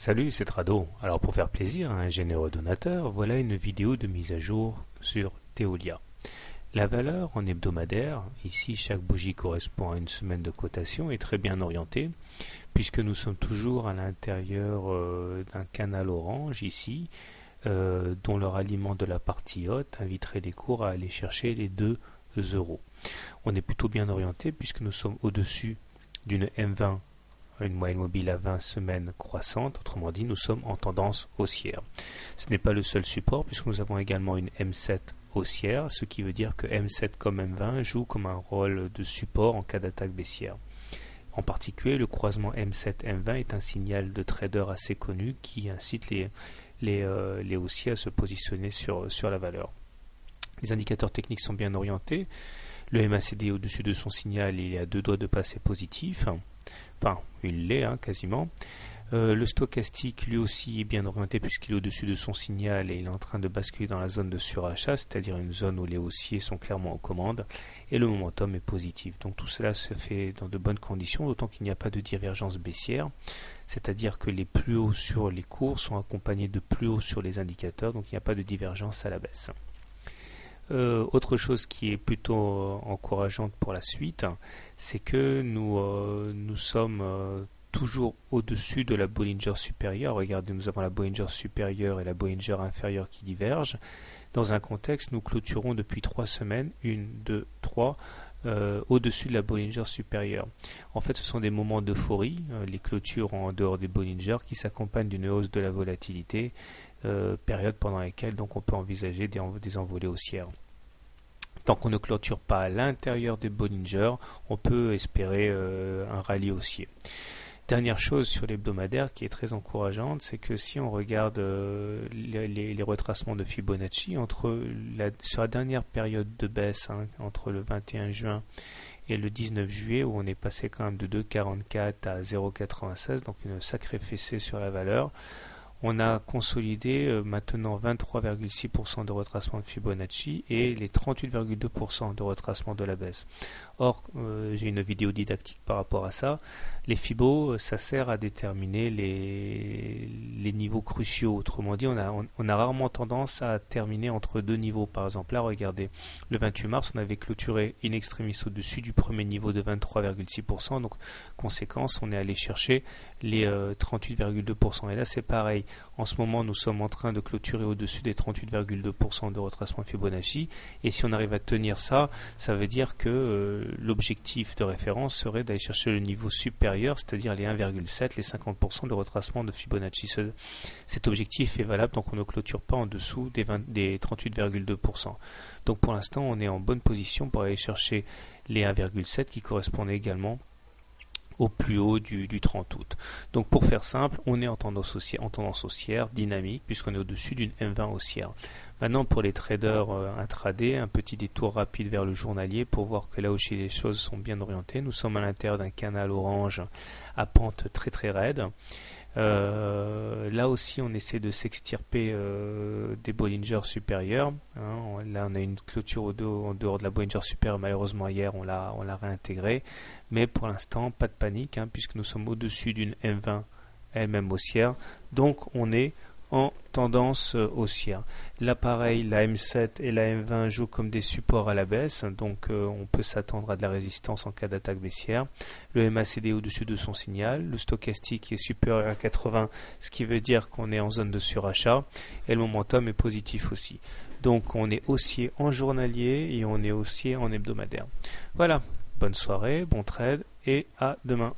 Salut, c'est Trado. Alors pour faire plaisir à un généreux donateur, voilà une vidéo de mise à jour sur Teolia. La valeur en hebdomadaire, ici chaque bougie correspond à une semaine de cotation, est très bien orientée, puisque nous sommes toujours à l'intérieur d'un canal orange ici, dont le ralliement de la partie haute inviterait les cours à aller chercher les 2 euros. On est plutôt bien orienté puisque nous sommes au-dessus d'une M20, une moyenne mobile à 20 semaines croissante, autrement dit nous sommes en tendance haussière. Ce n'est pas le seul support puisque nous avons également une M7 haussière, ce qui veut dire que M7 comme M20 joue comme un rôle de support en cas d'attaque baissière. En particulier, le croisement M7-M20 est un signal de trader assez connu qui incite les haussiers à se positionner sur la valeur. Les indicateurs techniques sont bien orientés. Le MACD est au-dessus de son signal, il est à 2 doigts de passer positif. Enfin, il l'est quasiment. Le stochastique lui aussi est bien orienté puisqu'il est au-dessus de son signal et il est en train de basculer dans la zone de surachat, c'est-à-dire une zone où les haussiers sont clairement aux commandes et le momentum est positif. Donc tout cela se fait dans de bonnes conditions, d'autant qu'il n'y a pas de divergence baissière, c'est-à-dire que les plus hauts sur les cours sont accompagnés de plus hauts sur les indicateurs, donc il n'y a pas de divergence à la baisse. Autre chose qui est plutôt encourageante pour la suite, c'est que nous sommes toujours au-dessus de la Bollinger supérieure. Regardez, nous avons la Bollinger supérieure et la Bollinger inférieure qui divergent. Dans un contexte, nous clôturons depuis 3 semaines, 1, 2, 3, au-dessus de la Bollinger supérieure. En fait, ce sont des moments d'euphorie, les clôtures en dehors des Bollinger, qui s'accompagnent d'une hausse de la volatilité, période pendant laquelle donc on peut envisager des envolées haussières. Tant qu'on ne clôture pas à l'intérieur des Bollinger, on peut espérer un rallye haussier. Dernière chose sur l'hebdomadaire qui est très encourageante, c'est que si on regarde les retracements de Fibonacci sur la dernière période de baisse, entre le 21 juin et le 19 juillet, où on est passé quand même de 2,44 à 0,96, donc une sacrée fessée sur la valeur. On a consolidé maintenant 23,6% de retracement de Fibonacci et les 38,2% de retracement de la baisse. Or, j'ai une vidéo didactique par rapport à ça. Les Fibos, ça sert à déterminer les niveaux cruciaux. Autrement dit, on a rarement tendance à terminer entre deux niveaux. Par exemple, là, regardez, le 28 mars, on avait clôturé in extremis au-dessus du premier niveau de 23,6%. Donc, conséquence, on est allé chercher les 38,2%. Et là, c'est pareil. En ce moment, nous sommes en train de clôturer au-dessus des 38,2% de retracement Fibonacci. Et si on arrive à tenir ça, ça veut dire que l'objectif de référence serait d'aller chercher le niveau supérieur, c'est-à-dire les 1,7, les 50% de retracement de Fibonacci. Cet objectif est valable, donc on ne clôture pas en dessous des 38,2%. Donc pour l'instant, on est en bonne position pour aller chercher les 1,7 qui correspondent également au plus haut du 30 août. Donc pour faire simple, on est en tendance haussière dynamique puisqu'on est au-dessus d'une M20 haussière. Maintenant pour les traders intraday, un petit détour rapide vers le journalier pour voir que là aussi les choses sont bien orientées. Nous sommes à l'intérieur d'un canal orange à pente très très raide. Là aussi on essaie de s'extirper des Bollinger supérieurs. Là on a une clôture en dehors de la Bollinger supérieure, malheureusement hier on l'a réintégrée, mais pour l'instant pas de panique puisque nous sommes au-dessus d'une M20 elle-même haussière, donc on est en tendance haussière. Là pareil, la M7 et la M20 jouent comme des supports à la baisse, donc on peut s'attendre à de la résistance en cas d'attaque baissière. Le MACD est au-dessus de son signal, le stochastique est supérieur à 80, ce qui veut dire qu'on est en zone de surachat, et le momentum est positif aussi. Donc on est haussier en journalier et on est haussier en hebdomadaire. Voilà, bonne soirée, bon trade et à demain.